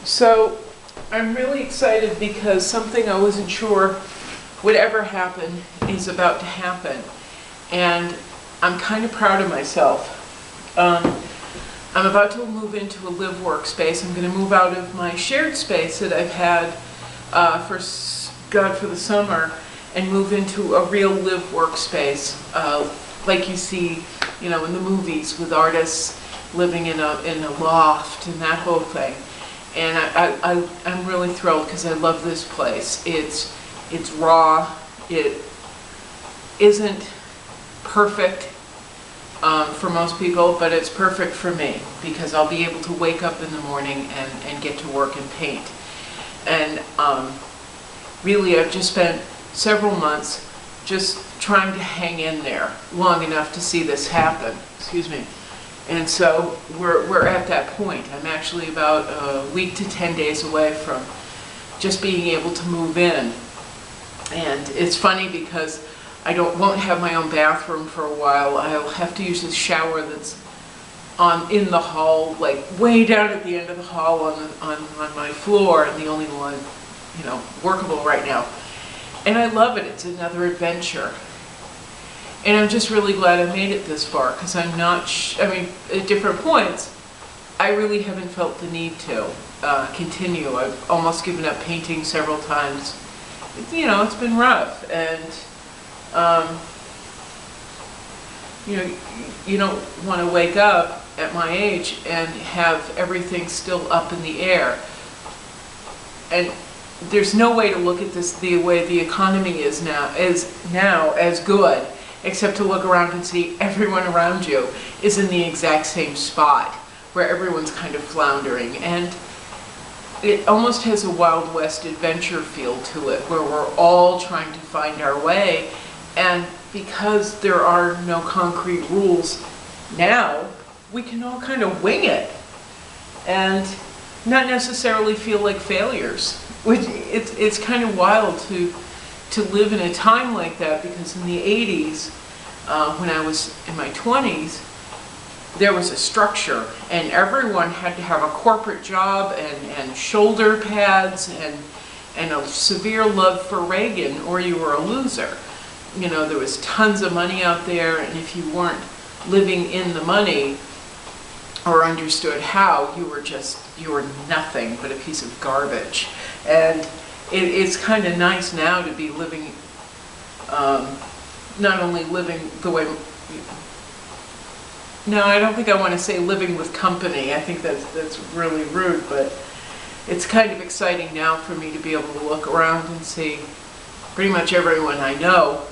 So I'm really excited because something I wasn't sure would ever happen is about to happen. And I'm kind of proud of myself. I'm about to move into a live workspace. I'm going to move out of my shared space that I've had for the summer and move into a real live workspace, like you see, in the movies with artists living in a loft and that whole thing. And I'm really thrilled because I love this place. It's raw. It isn't perfect for most people, but it's perfect for me because I'll be able to wake up in the morning and get to work and paint. And really, I've just spent several months just trying to hang in there long enough to see this happen. Excuse me. And so we're at that point. I'm actually about a week to 10 days away from just being able to move in. And it's funny because I won't have my own bathroom for a while. I'll have to use this shower that's in the hall, like way down at the end of the hall on my floor, and the only one, workable right now. And I love it. It's another adventure. And I'm just really glad I made it this far because I'm not, at different points, I really haven't felt the need to continue. I've almost given up painting several times. It's been rough. And, you don't want to wake up at my age and have everything still up in the air. And there's no way to look at this the way the economy is now as good, except to look around and see everyone around you is in the exact same spot where everyone's kind of floundering. And it almost has a Wild West adventure feel to it, where we're all trying to find our way. And because there are no concrete rules now, we can all kind of wing it and not necessarily feel like failures. Which it's kind of wild to live in a time like that, because in the 80s, when I was in my 20s, there was a structure and everyone had to have a corporate job and shoulder pads and a severe love for Reagan, or you were a loser. There was tons of money out there, and if you weren't living in the money or understood how, you were nothing but a piece of garbage. And it's kind of nice now to be living, not only living the way, no, I don't think I want to say living with company. I think that's really rude, but it's kind of exciting now for me to be able to look around and see pretty much everyone I know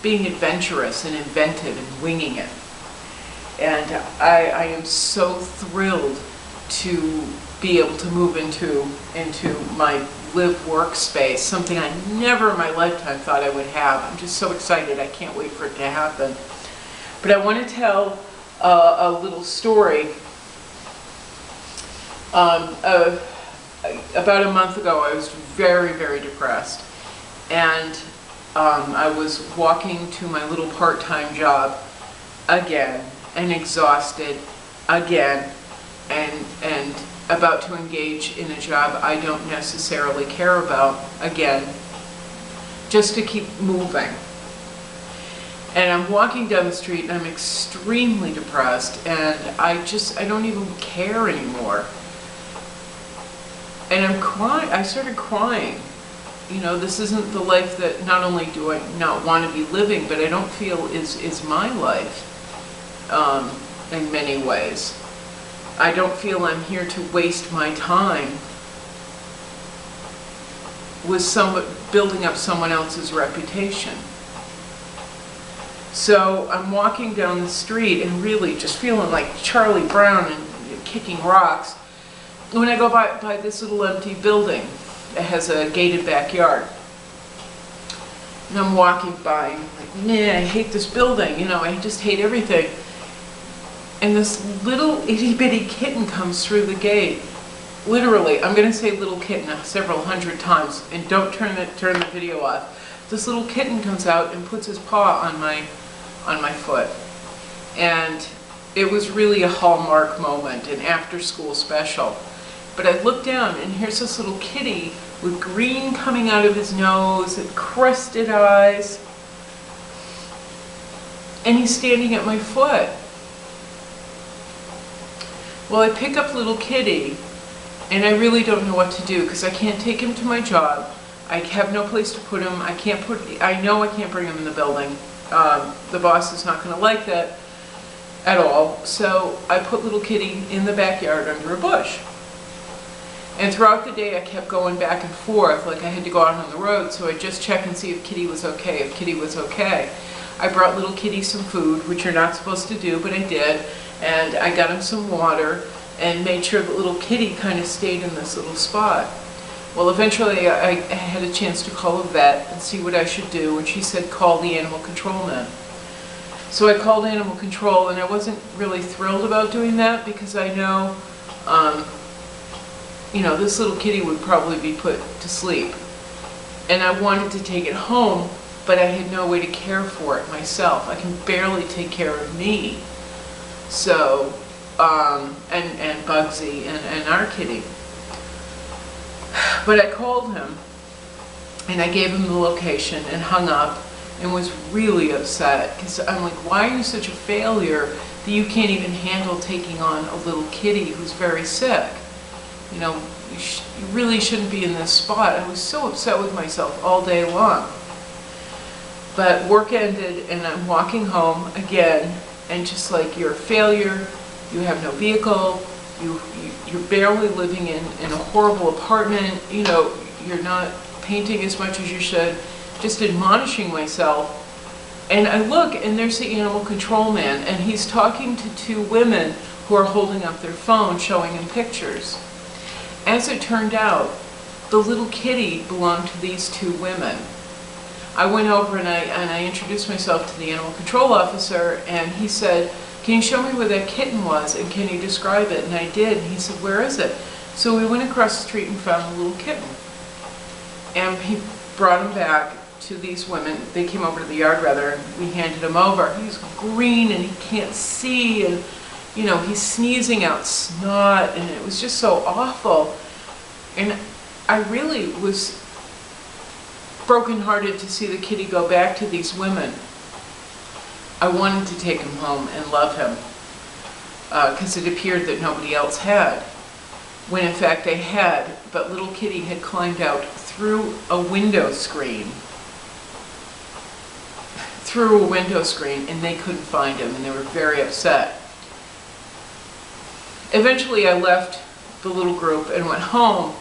being adventurous and inventive and winging it. And I am so thrilled to be able to move into my live workspace, something I never in my lifetime thought I would have. I'm just so excited. I can't wait for it to happen. But I want to tell a little story. About a month ago, I was very, very depressed. And I was walking to my little part-time job again, and exhausted again, and about to engage in a job I don't necessarily care about again, just to keep moving. And I'm walking down the street and I'm extremely depressed, and I don't even care anymore. And I'm crying. I started crying. This isn't the life that not only do I not want to be living, but I don't feel is my life in many ways. I don't feel I'm here to waste my time with building up someone else's reputation. So I'm walking down the street and really just feeling like Charlie Brown and kicking rocks when I go by this little empty building that has a gated backyard. And I'm walking by and I'm like, man, I hate this building, I just hate everything. And this little itty-bitty kitten comes through the gate. Literally, I'm going to say little kitten several hundred times, and don't turn the video off. This little kitten comes out and puts his paw on my foot. And it was really a hallmark moment, an after-school special. But I look down and here's this little kitty with green coming out of his nose and crusted eyes. And he's standing at my foot. Well, I pick up little kitty and I really don't know what to do because I can't take him to my job. I have no place to put him. I know I can't bring him in the building. The boss is not going to like that at all. So I put little kitty in the backyard under a bush. And throughout the day I kept going back and forth, like I had to go out on the road, so I'd just check and see if Kitty was okay, if Kitty was okay. I brought little Kitty some food, which you're not supposed to do, but I did, and I got him some water and made sure that little Kitty kind of stayed in this little spot. Well, eventually I had a chance to call a vet and see what I should do, and she said call the animal control man. So I called animal control, and I wasn't really thrilled about doing that because I know you know, this little kitty would probably be put to sleep. And I wanted to take it home, but I had no way to care for it myself. I can barely take care of me. So, and Bugsy and our kitty. But I called him, and I gave him the location and hung up and was really upset because I'm like, why are you such a failure that you can't even handle taking on a little kitty who's very sick? You know, you really shouldn't be in this spot. I was so upset with myself all day long. But work ended and I'm walking home again and just like, you're a failure, you have no vehicle, you're barely living in a horrible apartment, you know, you're not painting as much as you should, just admonishing myself. And I look and there's the animal control man and he's talking to two women who are holding up their phone showing him pictures. As it turned out, the little kitty belonged to these two women. I went over and I introduced myself to the animal control officer and he said, can you show me where that kitten was and can you describe it? And I did. And he said, where is it? So we went across the street and found the little kitten. And he brought him back to these women. They came over to the yard rather and we handed him over. He's green and he can't see and you know, he's sneezing out snot and it was just so awful. And I really was brokenhearted to see the kitty go back to these women. I wanted to take him home and love him because it appeared that nobody else had. When in fact they had, but little kitty had climbed out through a window screen. And they couldn't find him and they were very upset. Eventually I left the little group and went home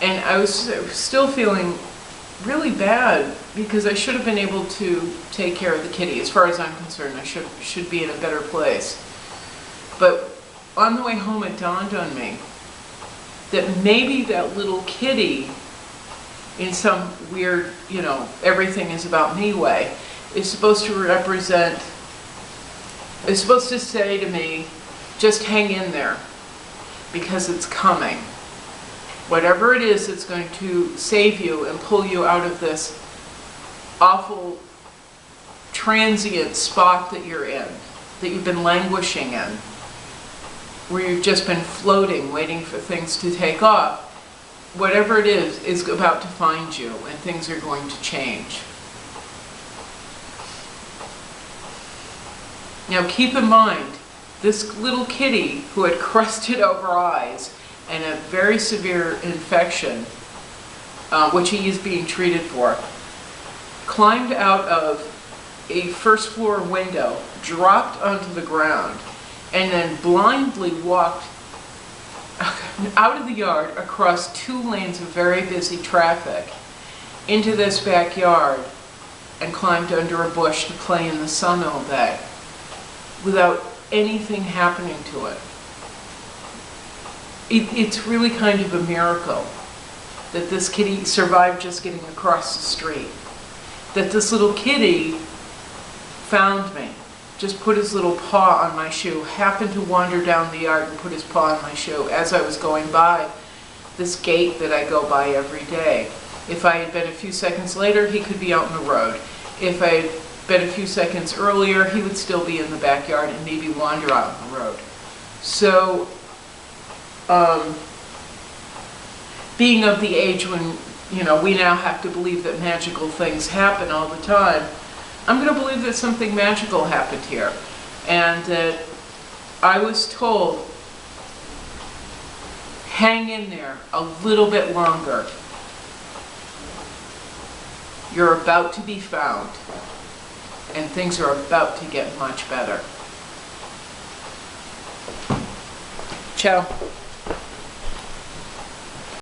and I was still feeling really bad because I should have been able to take care of the kitty. As far as I'm concerned, I should be in a better place. But on the way home it dawned on me that maybe that little kitty in some weird, you know, everything is about me way, is supposed to represent, is supposed to say to me, just hang in there, because it's coming. Whatever it is that's going to save you and pull you out of this awful transient spot that you're in, that you've been languishing in, where you've just been floating, waiting for things to take off. Whatever it is about to find you, and things are going to change. Now keep in mind, this little kitty who had crusted over eyes and a very severe infection, which he is being treated for, climbed out of a first floor window, dropped onto the ground, and then blindly walked out of the yard across 2 lanes of very busy traffic into this backyard and climbed under a bush to play in the sun all day without anything happening to it. It's really kind of a miracle that this kitty survived just getting across the street. That this little kitty found me, just put his little paw on my shoe, happened to wander down the yard and put his paw on my shoe as I was going by this gate that I go by every day. If I had been a few seconds later, he could be out in the road. If I had been a few seconds earlier, he would still be in the backyard and maybe wander out on the road. So, being of the age when, you know, we now have to believe that magical things happen all the time, I'm going to believe that something magical happened here. And that I was told, hang in there a little bit longer. You're about to be found, and things are about to get much better. Ciao.